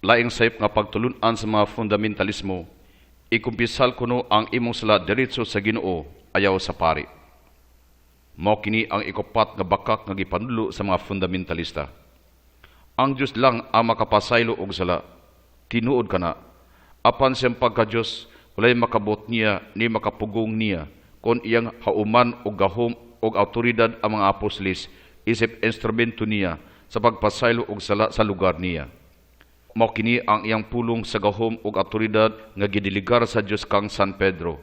laing sayop nga pagtulunan sa mga fundamentalismo, ikumpisal kuno ang imong sala diretso sa Ginoo ayaw sa pari. Mao kini ang ikupat nga bakak nga gipanulo sa mga fundamentalista. Ang Dios lang ang makapasaylo og sala. Tinuod kana, apan siyang pagka-Dios walay makabot niya ni makapugong niya kon iyang hauman og gahom og awtoridad ang mga apostoles isip instrumento niya sa pagpasaylo og sala sa lugar niya. Mao kini ang iyang pulong sa gahom ug awtoridad nga gidiligar sa Dios kang San Pedro.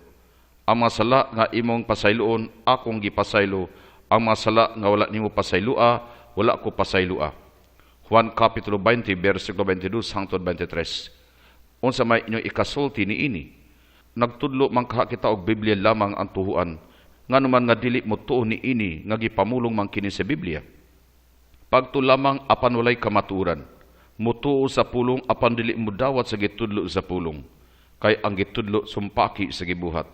Ang mga sala nga imong pasayloon akong gipasaylo, ang mga sala nga wala nimo pasaylua wala ko pasaylua. Juan kapitulo 20 bersikulo 22 hangtod 23. Unsa may inyong ikasulti niini? Nagtudlo man kaha kita og Biblia lamang ang tuhuan, nganuman nga dili mo tuo niini nga gipamulong man kini sa Biblia. Pagtu lamang apan walay kamaturan, mutuo sa pulong apan dili mo dawat sa gitudlo sa pulong, kay ang gitudlo sumpaki sa gibuhat.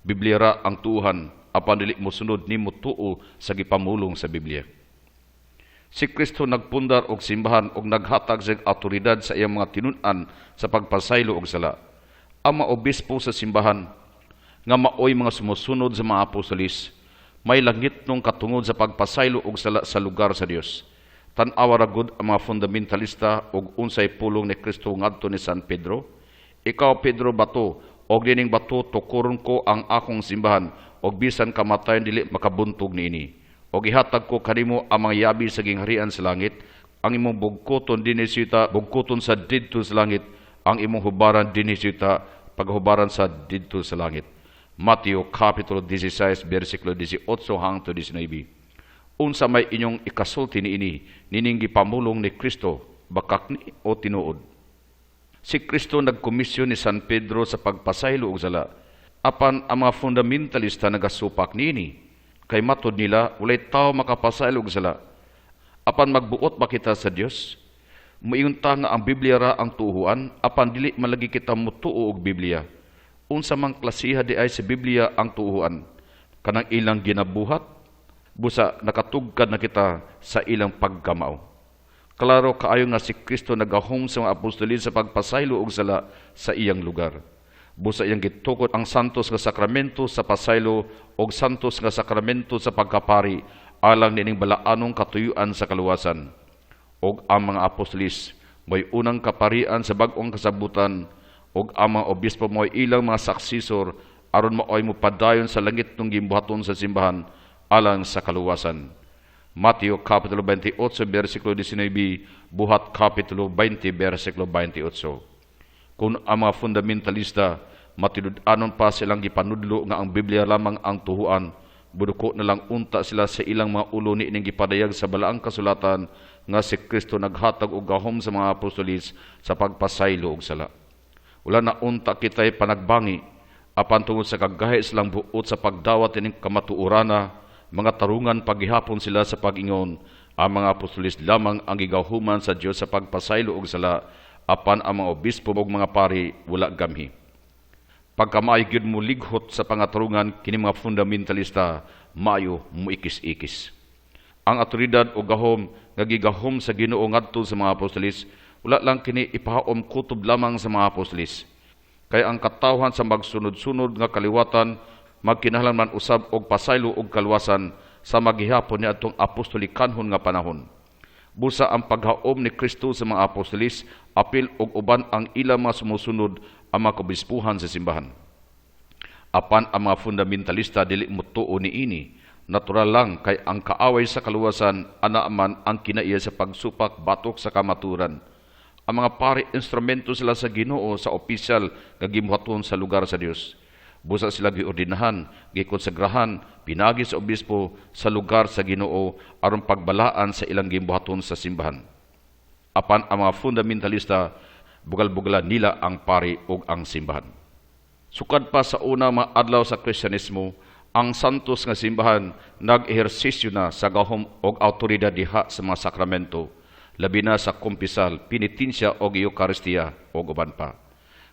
Biblia ra ang tuhan apan dili mo sunod ni mutuo sa gipamulong sa Biblia. Si Kristo nagpundar og simbahan og naghatag sa awtoridad sa iyang mga tinun-an sa pagpasaylo og sala. Ang mga obispo sa simbahan nga maoy mga sumusunod sa mga apostolis, may langit nung katungod sa pagpasaylo og sala sa lugar sa Dios. Tan-awa ra gud ang mga fundamentalista og unsay pulong ni Kristo ngadto ni San Pedro. Ikaw Pedro bato, og dining bato tukuron ko ang akong simbahan, og bisan kamatayon dili makabuntog niini. Og ihatag ko kanimo ang mga yabi sa gingharian sa langit, ang imong bugkoton dinhi sita bugkoton sa didto sa langit, ang imong hubaran dinhi sita paghubaran sa didto sa langit. Mateo kapitulo 16 bersikulo 18 hangtod 19. Unsa may inyong ikasulti niini nining gipamulong ni Kristo, bakak ni o tinuod? Si Kristo nagkomisyon ni San Pedro sa pagpasaylo og sala, apan ang mga fundamentalista nagasupak niini. Kay matod nila, walay tao makapasaylo og sala. Apan magbuot ba kita sa Dios? Muingon nga ang Biblia ra ang tuhuan, apan dili malagi kita mutuo og Biblia. Unsa mang klasiha di ay sa Biblia ang tuhuan? Kanang ilang ginabuhat, busa nakatugkad na kita sa ilang pagkamao. Klaro kaayo nga si Kristo nagahom sa mga apostolis sa pagpasaylo og sala sa iyang lugar. Busa iyang gitukod ang santos nga sakramento sa pasaylo og santos nga sakramento sa pagkapari alang nining balaanong katuyuan sa kaluwasan. Og ang mga apostolis may unang kaparian sa bag-ong kasabutan, og ang mga obispo mo'y ilang mga saksisor aron maoy mo padayon sa langit nung gimbuhaton sa simbahan alang sa kaluwasan. Mateo kapitulo 28 bersikulo 19, buhat kapitulo 20 bersikulo 28. Kung ang mga fundamentalista matinud-anon pa silang gipanudlo nga ang Biblia lamang ang tuhuan, buduko na lang unta sila sa ilang mga ulo ni ining gipadayag sa balaang kasulatan nga si Kristo naghatag og gahom sa mga apostolis sa pagpasaylo og sala. Wala na unta kitay panagbangi apan tungod sa kagahi silang buot sa pagdawat ining kamatuorana, mga tarungan paghihapon sila sa pag-ingon ang mga apostolis lamang ang gigahuman sa Dios sa pagpasaylo og sala, apan ang mga obispo ug mga pari wala gamhi. Pagkamay gyud mo lighot sa pangatarungan kini mga fundamentalista, maayo muikis-ikis. Ang awtoridad o gahom nga gigahom sa Ginoo ngadto sa mga apostolis, wala lang kini ipahaom kutob lamang sa mga apostolis. Kay ang katawhan sa magsunod-sunod nga kaliwatan magkinahanglan man usab og pasaylo og kalwasan sa maghihapon ni atong apostolikanhon nga panahon. Busa ang paghaom ni Kristo sa mga apostolis, apil og uban ang ilang mga sumusunod ang mga kabispuhan sa simbahan. Apan ang mga fundamentalista dili mutuo niini, natural lang kay ang kaaway sa kaluwasan ana man ang kinaiya sa pagsupak batok sa kamaturan. Ang mga pari instrumento sila sa Ginoo sa opisyal nga gibuhaton sa lugar sa Dios. Busa sila giordinahan, gikonsagrahan, pinagi sa obispo sa lugar sa Ginoo aron pagbalaan sa ilang gimbuhaton sa simbahan. Apan ang mga fundamentalista, bugal-bugalan nila ang pari ug ang simbahan. Sukad pa sa una mga adlaw sa Kristyanismo, ang santos nga simbahan nag-ehersisyo na sa gahom ug awtoridad diha sa mga sakramento, labi na sa kumpisal, pinitensya ug Eucharistia ug uban pa.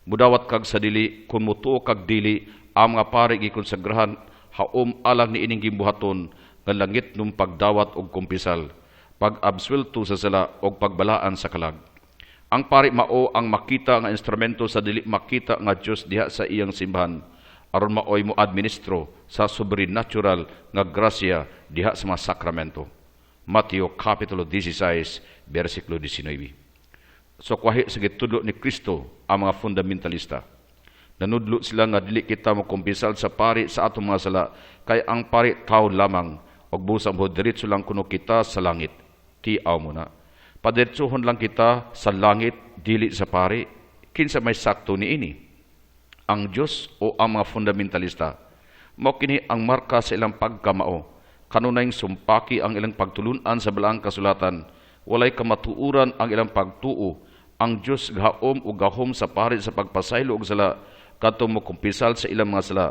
Mudawat kag sa dili, kun mutuo kag dili, ang mga pari gikonsagrahan haom alang ni ining gimbuhaton nga langit nung pagdawat og kumpisal, pag-abswelto sa sala og pagbalaan sa kalag. Ang pari mao ang makita nga instrumento sa dili makita nga Dios diha sa iyang simbahan, aron maoy mo administro sa supernatural nga grasya diha sa mga sakramento. Mateo Kapitulo 16, versikulo 19. So kwahi sa gitulo ni Kristo ang mga fundamentalista. Nanudlo sila nga dili kita mo kumpisal sa pari sa atong mga sala, kay ang pari tao lamang, og busa mo diretso lang kuno kita sa langit. Tiaw mo na. Padiretsohon lang kita sa langit, dili sa pari. Kinsa may sakto ni ini? Ang Diyos o ang mga fundamentalista? Mao kini ang marka sa ilang pagkamao. Kanunayng sumpaki ang ilang pagtulunan sa balaang kasulatan. Walay kamatuuran ang ilang pagtuo. Ang Diyos gaom o gahom sa pari sa pagpasaylo og sala, katong mo kumpisal sa ilang mga sala.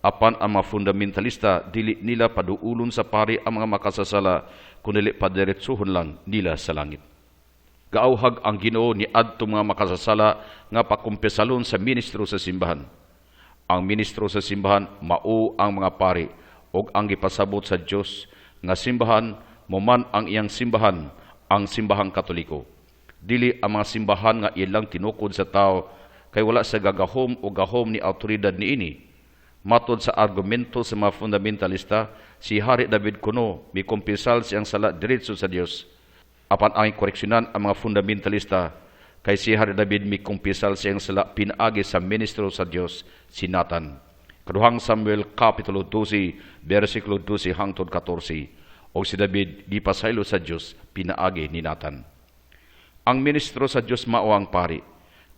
Apan ang mga fundamentalista, dili nila paduulon sa pari ang mga makasasala, kundi padiretsohon lang nila sa langit. Gaauhag ang Ginoo ni adto mga makasasala nga pakumpisalon sa ministro sa simbahan. Ang ministro sa simbahan mao ang mga pari ug ang gipasabot sa Dios nga simbahan mo man ang iyang simbahan, ang simbahang Katoliko. Dili ang mga simbahan nga ilang tinukod sa tao, kay wala sa gagahom o gahom ni autoridad niini. Matod sa argumento sa mga fundamentalista, si Hari David kuno may kumpisal siyang sala diretso sa Dios. Apan ang koreksyonan ang mga fundamentalista, kay si Hari David may kumpisal siyang sala pinaagi sa ministro sa Dios, si Nathan. Kaduhang Samuel Kapitulo 12, versikulo 12 hangtod 14. O si David gipasaylo sa Dios pinaagi ni Nathan. Ang ministro sa Dios mao ang pari.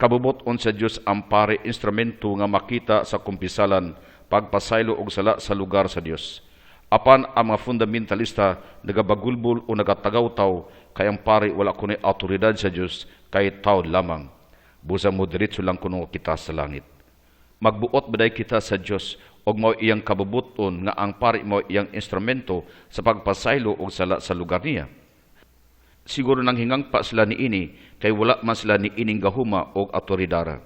Kabubuton sa Dios ang pari instrumento nga makita sa kumpisalan pagpasaylo og sala sa lugar sa Dios. Apan ang mga fundamentalista nagabagulbol o nagatagaw-taw, kay ang pari wala kuno autoridad sa Dios, kay tao lamang. Busa mo diretso lang kuno kita sa langit. Magbuot baday kita sa Dios og mao iyang kabubuton nga ang pari mao iyang instrumento sa pagpasaylo og sala sa lugar niya. Siguro nang hingang pa sila ni ini, kay wala man sila ni ining gahuma og autoridara.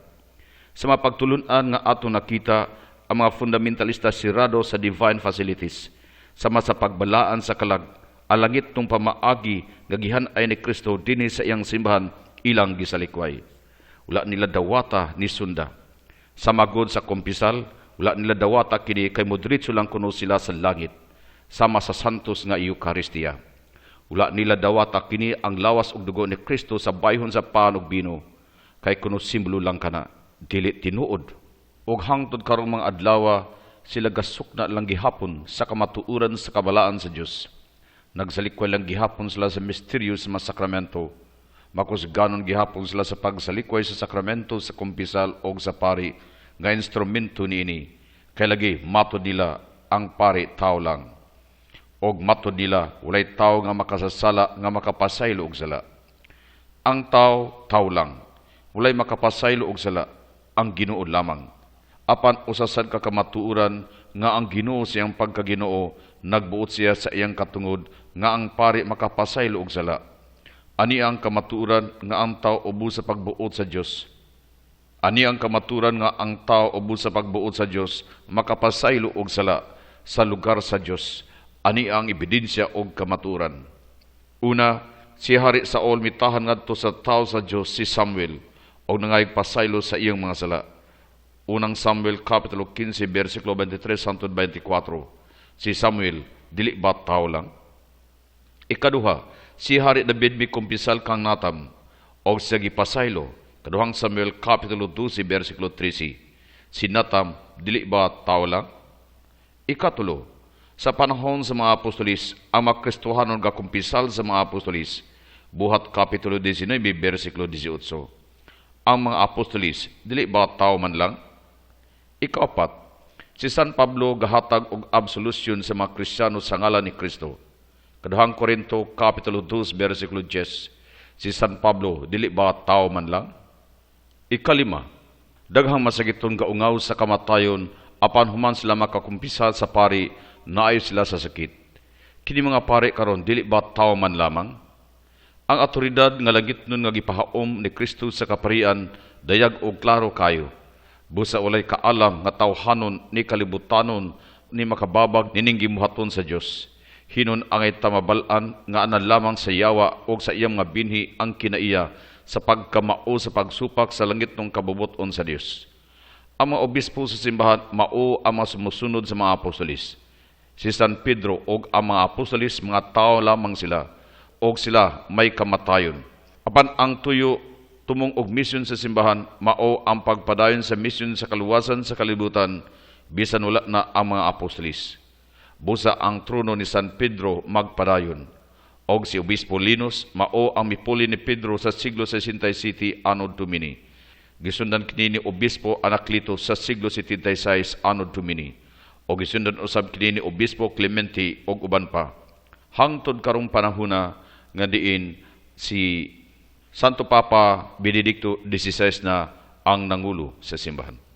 Sa mga pagtulunan nga ato nakita, ang mga fundamentalista sirado sa divine facilities, sama sa pagbalaan sa kalag, alangit tong pamaagi nga gihan-ay ni Kristo dinhi sa iyang simbahan ilang gisalikway. Wala nila dawata ni sunda. Sa magod sa kumpisal, wala nila dawata kini kay modritso lang kuno sila sa langit, sama sa santos nga Eucharistia. Wala nila dawata kini ang lawas ug dugo ni Kristo sa bayhon sa pan ug bino, kay kuno simbolo lang kana, dili tinuod. Ug hangtod karong mga adlaw, sila gasukna lang gihapon sa kamatuuran sa kabalaan sa Dios. Nagsalikway lang gihapon sila sa misteryo sa mga sakramento. Makusganon gihapon sila sa pagsalikway sa sakramento sa kumpisal o sa pari nga instrumento niini. Kay lagi matod nila ang pari tao lang. Og matod nila walay tao nga makasasala nga makapasaylo og sala. Ang tao lang. Walay makapasaylo og sala, ang Ginoo lamang. Apan usasan ka kamatuuran nga ang Ginoo siyang pagkaginoo, nagbuot siya sa iyang katungod nga ang pari makapasaylo og sala. Ani ang kamatuuran nga ang tao ubos sa pagbuot sa Dios. Ani ang kamatuuran nga ang tao ubos sa pagbuot sa Dios makapasaylo og sala sa lugar sa Dios. Ani ang ebidensya og kamatuuran. Una, si Hari Saul mitahan ngadto sa tao sa Dios si Samuel og nangayog pasaylo sa iyang mga sala. Unang Samuel Kapitulo 15, versikulo 23 hangtod 24. Si Samuel, dili ba tao lang? Ikaduha, si Hari David may kumpisal kang Natam, o siya gipasaylo. Kaduhang Samuel Kapitulo 12, versikulo 13. Si Natam, dili ba tao lang? Ikatulo, sa panahon sa mga apostolis, ang mga Kristohanon gakumpisal sa mga apostolis. Buhat Kapitulo 19, versikulo 18. Ang mga apostolis, dili ba tao man lang? Ikaapat, si San Pablo gahatag og absolusyon sa mga Kristiyano sa ngalan ni Kristo. Kaduhang Korinto Kapitulo 2 versikulo 10. Si San Pablo dili ba tao man lang? Ikalima, daghang masagiton gaungaw sa kamatayon apan human sila makakumpisal sa pari, naayo sila sa sakit. Kini mga pari karon dili ba tao man lamang? Ang autoridad nga lagitnon nga gipahaom ni Kristo sa kaparian dayag og klaro kayo. Busa walay kaalam nga tawhanon ni kalibutanon ni makababag nining gimuhaton sa Dios. Hinon angay tamabalan nga ana lamang sa yawa o sa iyang mga binhi ang kinaiya sa pagkamao sa pagsupak sa langit ng kabubuton sa Dios. Ang mga obispo sa simbahan mao ang mga sumusunod sa mga apostolis. Si San Pedro og ang mga apostolis mga tao lamang sila, og sila may kamatayon. Apan ang tuyo tumong og misyon sa simbahan mao ang pagpadayon sa misyon sa kaluwasan sa kalibutan bisan wala na ang mga apostolis. Busa ang trono ni San Pedro magpadayon, og si Obispo Linus mao ang mipuli ni Pedro sa siglo 67 Anno Domini. Gisundan kini ni Obispo Anacleto sa siglo 76 Anno Domini, o gisundan usab kini ni Obispo Clemente og uban pa. Hangtod karong panahona nga diin si Santo Papa Benedicto XVI na ang nangulo sa simbahan.